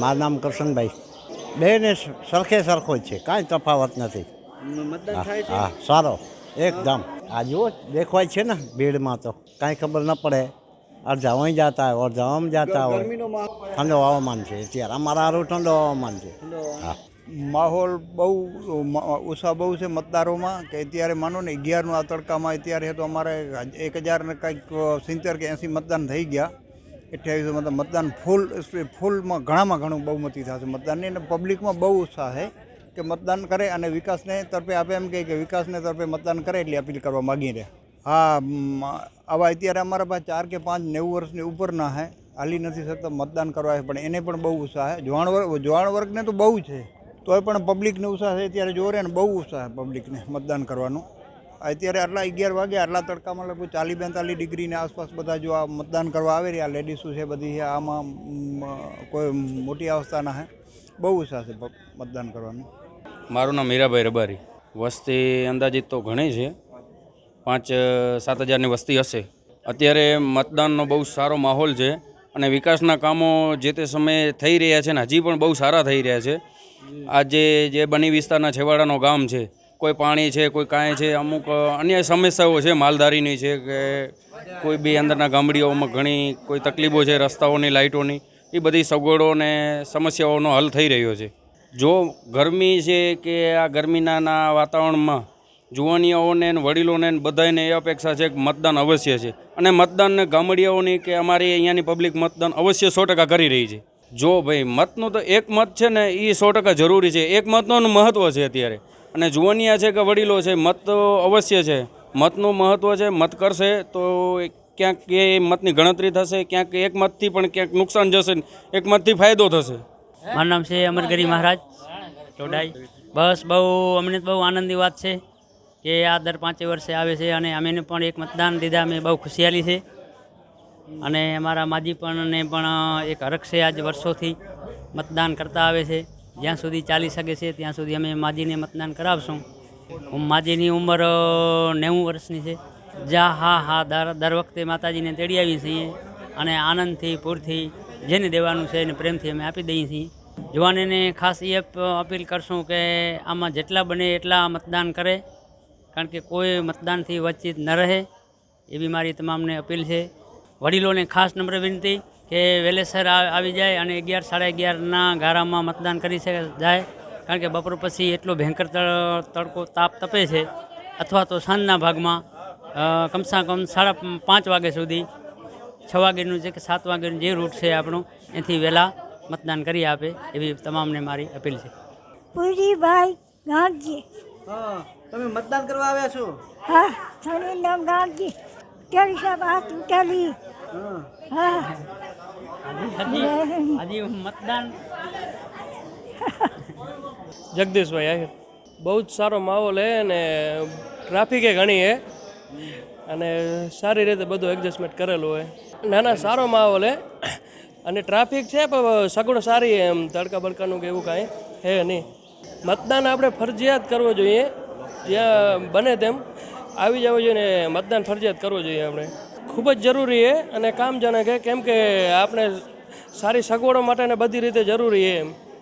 મારું નામ કરશનભાઈ. બેને સરખે સરખો જ છે, કાંઈ તફાવત નથી. મતદાન થાય છે? હા, સારો એકદમ. આ જુઓ દેખવાય છે ને ભીડમાં તો કાંઈ ખબર ન પડે. અડધા વहीं જતા હોય, અડધા આમ જતા હોય. ગરમીનો માહોલ ઠંડો હવામાન છે અત્યારે, અમારા હારું ઠંડો હવામાન છે. હા, માહોલ બહુ ઉત્સાહ બહુ છે મતદારોમાં. કે અત્યારે માનો ને 11નું આ તડકામાં અત્યારે તો અમારે 1000 ને કંઈક 70 કે 80 મતદાન થઈ ગયા. 28 મતદાન ફૂલમાં ઘણામાં ઘણું બહુમતી થશે મતદાનની. અને પબ્લિકમાં બહુ ઉત્સાહ છે કે મતદાન કરે અને વિકાસને તરફે આપે. એમ કહે કે વિકાસને તરફે મતદાન કરે એટલી અપીલ કરવા માગી રહ્યા. હા, આવા અત્યારે અમારા પાસે 4 કે 5 90 વર્ષની ઉપરના હે, હાલી નથી શકતા મતદાન કરવા છે, પણ એને પણ બહુ ઉત્સાહ છે. જવાન વર્ગને તો બહુ છે, તોય પણ પબ્લિકને ઉત્સાહ છે. અત્યારે જોરે ને બહુ ઉત્સાહ છે પબ્લિકને મતદાન કરવાનું. અત્યારે આટલા 11 વાગે આટલા તડકામાં લગભગ 40-42 ડિગ્રીની આસપાસ બધા જો આ મતદાન કરવા આવે રહ્યા લેડીઝો છે બધી છે. આમાં કોઈ મોટી અવસ્થાના છે. બહુ ઉત્સાહ છે મતદાન કરવાનું. મારું નામ મીરાભાઈ રબારી. વસ્તી અંદાજિત તો ઘણી છે, 5-7 હજારની વસ્તી હશે. અત્યારે મતદાનનો બહુ સારો માહોલ છે અને વિકાસના કામો જે તે સમયે થઈ રહ્યા છે ને હજી પણ બહુ સારા થઈ રહ્યા છે. આજે જે બની વિસ્તારના છેવાડાનો ગામ છે, કોઈ પાણી છે, કોઈ કાંઈ છે, અમુક અન્ય સમસ્યાઓ છે, માલધારીની છે કે કોઈ બી અંદરના ગામડીઓમાં ઘણી કોઈ તકલીફો છે, રસ્તાઓની, લાઇટોની, એ બધી સગવડો અને સમસ્યાઓનો હલ થઈ રહ્યો છે. જો ગરમી છે કે આ ગરમીના વાતાવરણમાં જુવાનીઓને વડીલોને બધાને એ અપેક્ષા છે કે મતદાન અવશ્ય છે. અને મતદાનને ગામડીઓની કે અમારી અહીંયાની પબ્લિક મતદાન અવશ્ય 100% કરી રહી છે. જો ભાઈ મતનું તો એક મત છે ને એ 100% જરૂરી છે. એક મતનું મહત્ત્વ છે અત્યારે. અને જુવાનિયા છે કે વડીલો છે, મત તો અવશ્ય છે. મતનું મહત્ત્વ છે. મત કરશે તો ક્યાંક એ મતની ગણતરી થશે, ક્યાંક એક મતથી પણ ક્યાંક નુકસાન જશે, એક મતથી ફાયદો થશે. મારું નામ છે અમરગરી મહારાજ ચોડાઈ. બસ અમને બહુ આનંદની વાત છે કે આ દર 5 વર્ષે આવે છે અને અમે પણ એક મતદાન દીધા. અમે બહુ ખુશિયાલી છે અને અમારા માજી પણ એક હરખ છે. આજ વર્ષોથી મતદાન કરતા આવે છે. જ્યાં સુધી ચાલી શકે છે ત્યાં સુધી અમે માજીને મતદાન કરાવશું. માજીની ઉંમર 90 વર્ષની છે. હા દર વખતે માતાજીને તેડી આવીએ છીએ અને આનંદથી પૂરથી જેને દેવાનું છે એને પ્રેમથી અમે આપી દઈએ છીએ. જુવાનોને ખાસ એ અપીલ કરશું કે આમાં જેટલા બને એટલા મતદાન કરે, કારણ કે કોઈ મતદાનથી વંચિત ન રહે એવી મારી તમામને અપીલ છે. વડીલોને ખાસ નમ્ર વિનંતી કે વહેલેસર આવી જાય અને 11-11:30ના ગારામાં મતદાન કરી જાય, કારણ કે બપોર પછી એટલો ભયંકર તડકો તાપ તપે છે. અથવા તો સાંજના ભાગમાં કમસે કમ 5:30 વાગ્યા સુધી, 6 વાગ્યાનું છે કે 7 વાગ્યાનું જે રૂટ છે આપણું, એથી વહેલા મતદાન કરી આપે એવી તમામને મારી અપીલ છે. પૂરીભાઈ ગાંધી. હા, તમે મતદાન કરવા આવ્યા છો? હા, થોડી નામ ગાંધી તેરી સાહેબ હાથ ઉઠાલી. હા, આજે મતદાન જગદીશભાઈ આહિર. બહુ જ સારો માહોલ છે અને ટ્રાફિકે ઘણી છે અને સારી રીતે બધું એડજસ્ટમેન્ટ કરેલું હોય. ના સારો માહોલ છે અને ટ્રાફિક છે પણ સગવડ સારી એમ તડકા બડકાનું કે એવું કાંઈ છે નહીં. મતદાન આપણે ફરજિયાત કરવો જોઈએ, જ્યાં બને તેમ આવી જવું જોઈએ ને મતદાન ફરજિયાત કરવું જોઈએ. આપણે ખૂબ જ જરૂરી છે અને કામજનક છે, કેમ કે આપણે સારી સગવડો માટે બધી રીતે જરૂરી છે એમ.